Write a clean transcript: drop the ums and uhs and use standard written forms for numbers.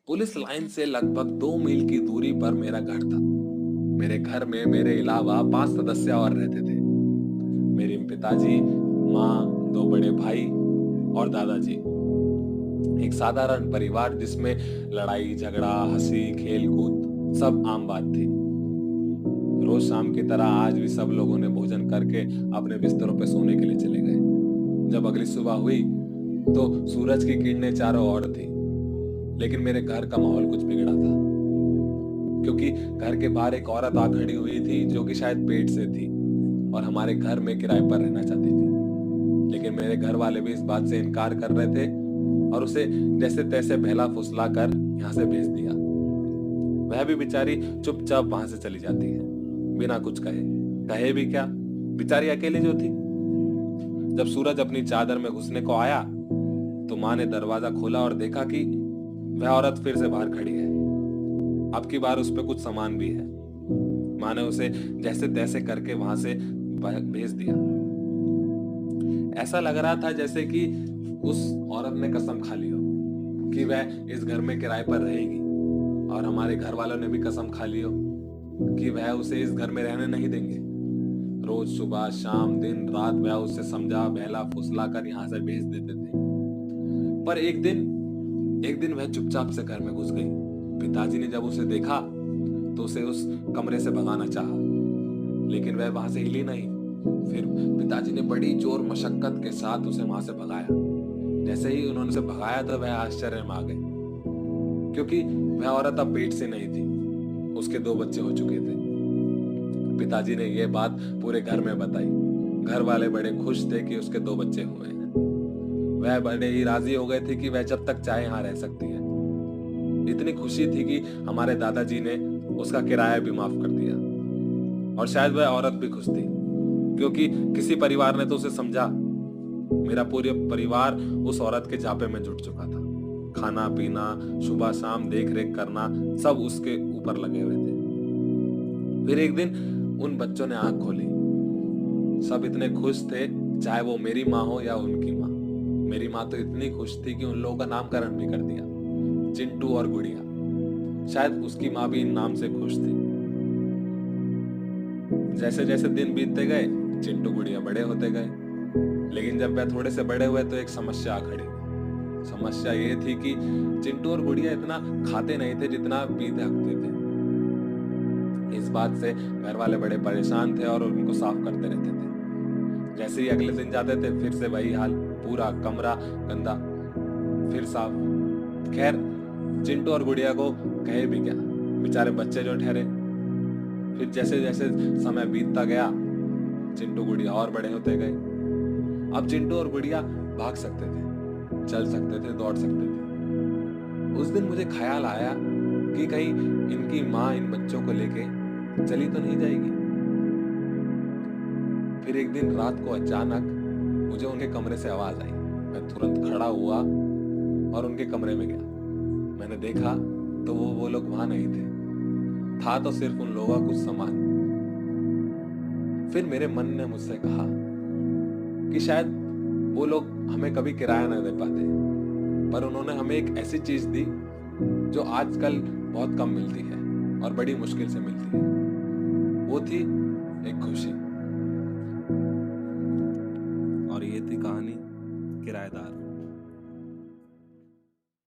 Police line से लगभग 2 मील की दूरी पर मेरा घर था। मेरे घर में मेरे अलावा 5 सदस्य और रहते थे। मेरे पिताजी, माँ, 2 बड़े भाई और दादाजी। एक साधारण परिवार जिसमें लड़ाई झगड़ा, हंसी खेल कूद सब आम बात थी। रोज शाम की तरह आज भी सब लोगों ने भोजन करके अपने बिस्तरों पर सोने के लिए चले गए। जब अगली सुबह हुई तो सूरज की किरणें चारों ओर थी, लेकिन मेरे घर का माहौल कुछ बिगड़ा था, क्योंकि घर के बाहर एक औरत आ खड़ी हुई थी जो कि शायद पेट से थी और हमारे घर में किराए पर रहना चाहती थी। लेकिन मेरे घर वाले भी इस बात से इनकार कर रहे थे और उसे जैसे तैसे बहला फुसला कर यहाँ से भेज दिया। वह भी बेचारी चुपचाप वहां से चली जाती है, बिना कुछ कहे। कहे भी क्या, बेचारी अकेली जो थी। जब सूरज अपनी चादर में घुसने को आया तो माँ ने दरवाजा खोला और देखा कि वह औरत फिर से बाहर खड़ी है। अब की बार उस पे कुछ सामान भी है। माँ ने उसे जैसे तैसे करके वहां से भेज दिया। ऐसा लग रहा था जैसे कि उस औरत ने कसम खा ली हो कि वह इस घर में किराए पर रहेगी, और हमारे घर वालों ने भी कसम खा ली हो कि वह उसे इस घर में रहने नहीं देंगे। रोज सुबह शाम दिन रात वह उसे समझा बहला फुसला कर यहाँ से भेज देते थे। पर एक दिन वह चुपचाप से घर में घुस गई। पिताजी ने जब उसे देखा तो उसे उस कमरे से भगाना चाहा, लेकिन वह वहां से हिली नहीं। फिर पिताजी ने बड़ी जोर मशक्कत के साथ उसे वहां से भगाया। जैसे ही उन्होंने उसे भगाया तो वह आश्चर्य में आ गई, क्योंकि वह औरत अब पेट से नहीं थी, उसके 2 बच्चे हो चुके थे। पिताजी ने यह बात पूरे घर में बताई। घर वाले बड़े खुश थे कि उसके 2 बच्चे हुए हैं। वह बड़े ही राजी हो गए थे कि वह जब तक चाहे यहाँ रह सकती है। इतनी खुशी थी कि हमारे दादाजी ने उसका किराया भी माफ कर दिया, और शायद वह औरत भी खुश थी, क्योंकि किसी परिवार ने तो उसे समझा। मेरा पूरे परिवार उस औरत के झापे में जुट चुका था। खाना पीना, सुबह शाम देख रेख करना सब उसके ऊपर लगे हुए थे। फिर एक दिन उन बच्चों ने आंख खोली। सब इतने खुश थे, चाहे वो मेरी माँ हो या उनकी माँ। मेरी माँ तो इतनी खुश थी कि उन लोगों का नामकरण भी कर दिया, चिंटू और गुड़िया। शायद उसकी माँ भी इन नाम से खुश थी। जैसे जैसे दिन बीतते गए चिंटू गुड़िया बड़े होते गए, लेकिन जब वह थोड़े से बड़े हुए तो एक समस्या आ खड़ी। समस्या ये थी कि चिंटू और गुड़िया इतना खाते नहीं थे जितना पीते हकते थे। इस बात से घर वाले बड़े परेशान थे और उनको साफ करते रहते थे। जैसे ही अगले दिन जाते थे फिर से वही हाल, पूरा कमरा गंदा, फिर साफ। खैर, चिंटू और गुड़िया को कहे भी क्या, बेचारे बच्चे जो ठहरे। फिर जैसे जैसे समय बीतता गया चिंटू गुड़िया और बड़े होते गए। अब चिंटू और गुड़िया भाग सकते थे, चल सकते थे, दौड़ सकते थे। उस दिन मुझे ख्याल आया कि कहीं इनकी माँ इन बच्चों को लेके चली तो नहीं जाएगी। फिर एक दिन रात को अचानक मुझे उनके कमरे से आवाज आई। मैं तुरंत खड़ा हुआ और उनके कमरे में गया। मैंने देखा तो वो लोग वहां नहीं थे, था तो सिर्फ उन लोगों का कुछ सामान। फिर मेरे मन ने मुझसे कहा कि शायद वो लोग हमें कभी किराया न दे पाते, पर उन्होंने हमें एक ऐसी चीज दी जो आजकल बहुत कम मिलती है और बड़ी मुश्किल से मिलती है। वो थी एक खुशी।